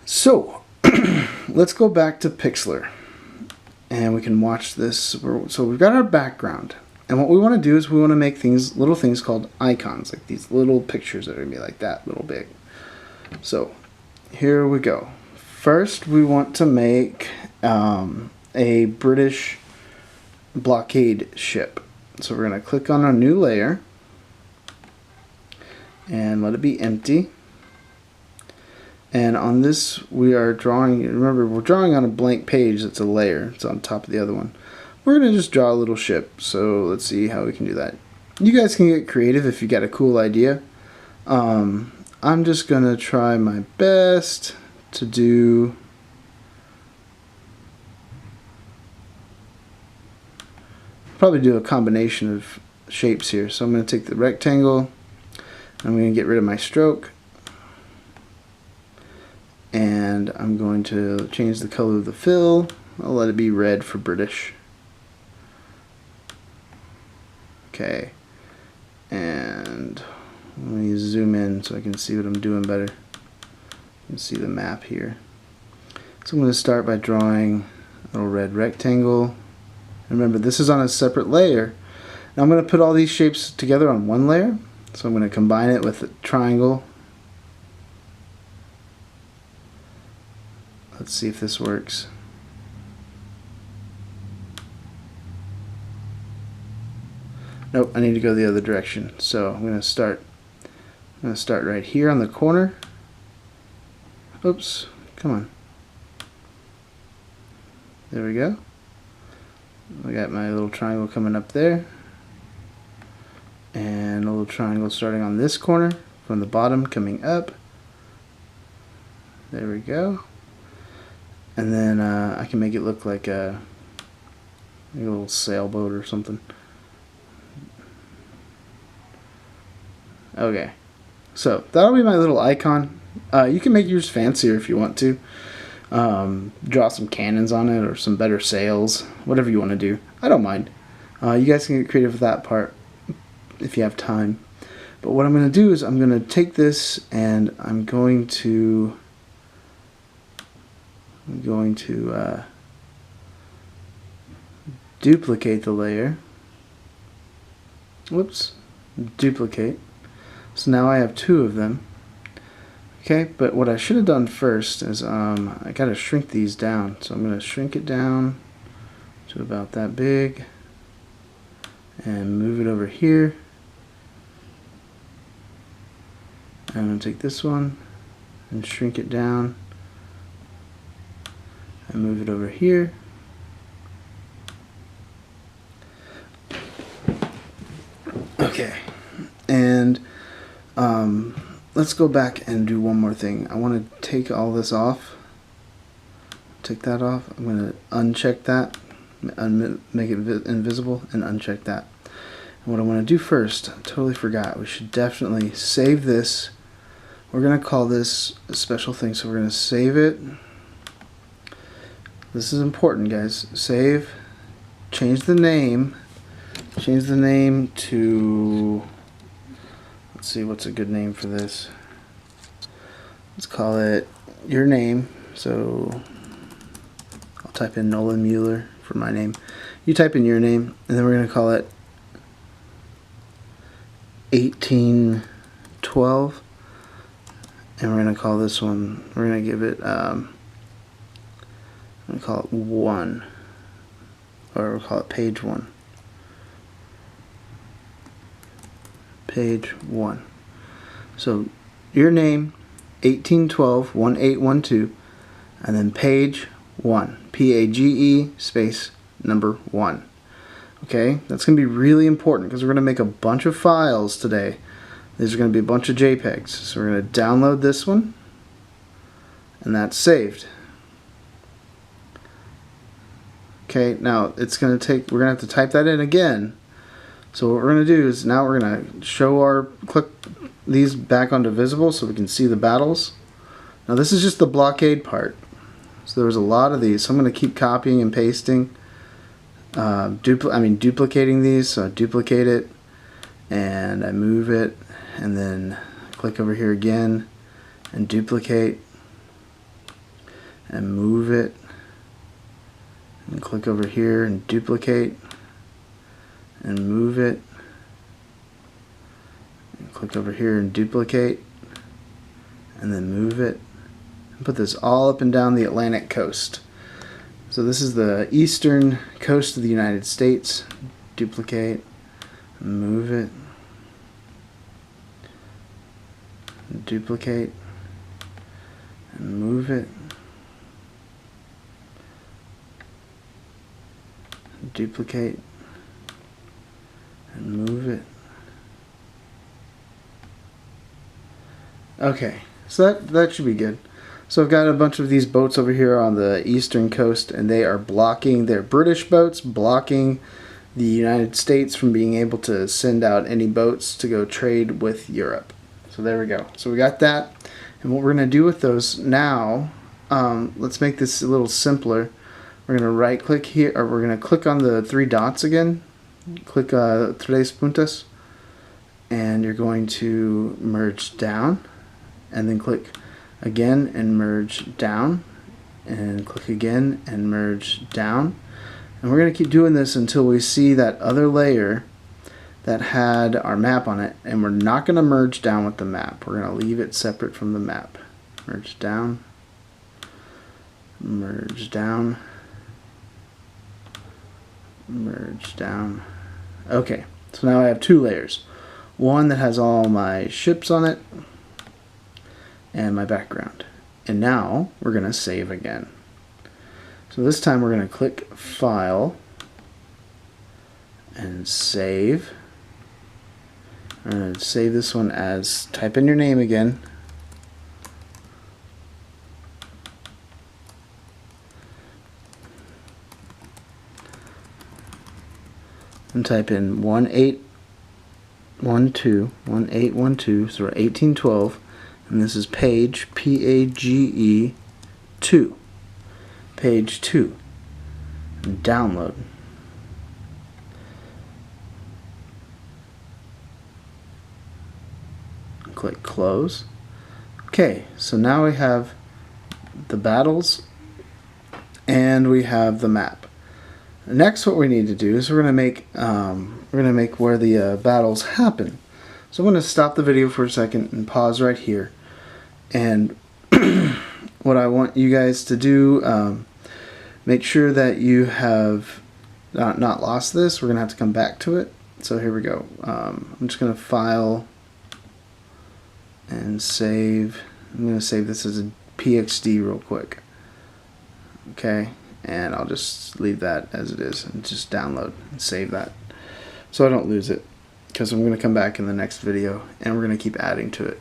So let's go back to Pixlr and we can watch this. So we've got our background, and what we want to do is we want to make little things called icons, like these little pictures that are going to be like that, little big. So here we go. First we want to make a British blockade ship. So we're going to click on our new layer and let it be empty. And on this we are drawing, remember we're drawing on a blank page that's a layer. It's on top of the other one. We're going to just draw a little ship. So let's see how we can do that. You guys can get creative if you got a cool idea. I'm just going to try my best to do probably do a combination of shapes here. So I'm going to take the rectangle, I'm going to get rid of my stroke, and I'm going to change the color of the fill. I'll let it be red for British. Okay, and let me zoom in so I can see what I'm doing better. You can see the map here. So I'm going to start by drawing a little red rectangle. Remember, this is on a separate layer. Now I'm going to put all these shapes together on one layer. So I'm going to combine it with a triangle. Let's see if this works. Nope, I need to go the other direction. So I'm going to start right here on the corner. Oops, come on. There we go. I got my little triangle coming up there, and a little triangle starting on this corner from the bottom coming up. There we go. And then I can make it look like a little sailboat or something. Okay, so that'll be my little icon. You can make yours fancier if you want to. Draw some cannons on it or some better sails, whatever you want to do. I don't mind. You guys can get creative with that part if you have time. But what I'm going to do is I'm going to take this and I'm going to duplicate the layer. Whoops, duplicate. So now I have two of them. Okay, but what I should have done first is I gotta shrink these down. So I'm gonna shrink it down to about that big and move it over here. I'm gonna take this one and shrink it down and move it over here. Okay, and let's go back and do one more thing. I want to take all this off. Take that off. I'm going to uncheck that, make it invisible, and uncheck that. And what I want to do first, I totally forgot, we should definitely save this. We're going to call this a special thing, so we're going to save it. This is important, guys. Save, change the name to, let's see, what's a good name for this? Let's call it your name. So I'll type in Nolan Mueller for my name. You type in your name, and then we're going to call it 1812. And we're going to call this one, we're going to give it, I'm going to call it 1. Or we'll call it page 1. Page 1. So your name, 1812-1812, and then page 1, P-A-G-E space number 1. Okay, that's going to be really important because we're going to make a bunch of files today. These are going to be a bunch of JPEGs. So we're going to download this one, and that's saved. Okay, now it's going to take, we're going to have to type that in again. So what we're going to do is now we're going to show click these back onto visible so we can see the battles. Now this is just the blockade part. So there was a lot of these. So I'm going to keep copying and pasting, duplicating these. So I duplicate it and I move it, and then click over here again and duplicate, and move it, and click over here and duplicate and move it, and click over here and duplicate and then move it, and put this all up and down the Atlantic coast. So this is the eastern coast of the United States. Duplicate, move it, duplicate and move it, duplicate and move it. Okay, so that should be good. So I've got a bunch of these boats over here on the eastern coast, and they are blocking, they're British boats, blocking the United States from being able to send out any boats to go trade with Europe. So there we go. So we got that. And what we're going to do with those now, let's make this a little simpler. We're going to right click here, or we're going to click on the three dots again. Click tres puntos, and you're going to merge down, and then click again and merge down, and click again and merge down. And we're going to keep doing this until we see that other layer that had our map on it, and we're not going to merge down with the map. We're going to leave it separate from the map. Merge down, merge down, merge down. Okay, so now I have two layers. One that has all my ships on it and my background. And now we're going to save again. So this time we're going to click File and Save. I'm going to save this one as, type in your name again. And type in 1812, so 1812, and this is page, P-A-G-E, 2. Page 2. And download. Click close. Okay, so now we have the battles and we have the map. Next, what we need to do is we're going to make where the battles happen. So I'm going to stop the video for a second and pause right here. And what I want you guys to do, make sure that you have not lost this. We're going to have to come back to it. So here we go. I'm just going to file and save. I'm going to save this as a PXD real quick. Okay, and I'll just leave that as it is and just download and save that so I don't lose it, because I'm going to come back in the next video and we're going to keep adding to it.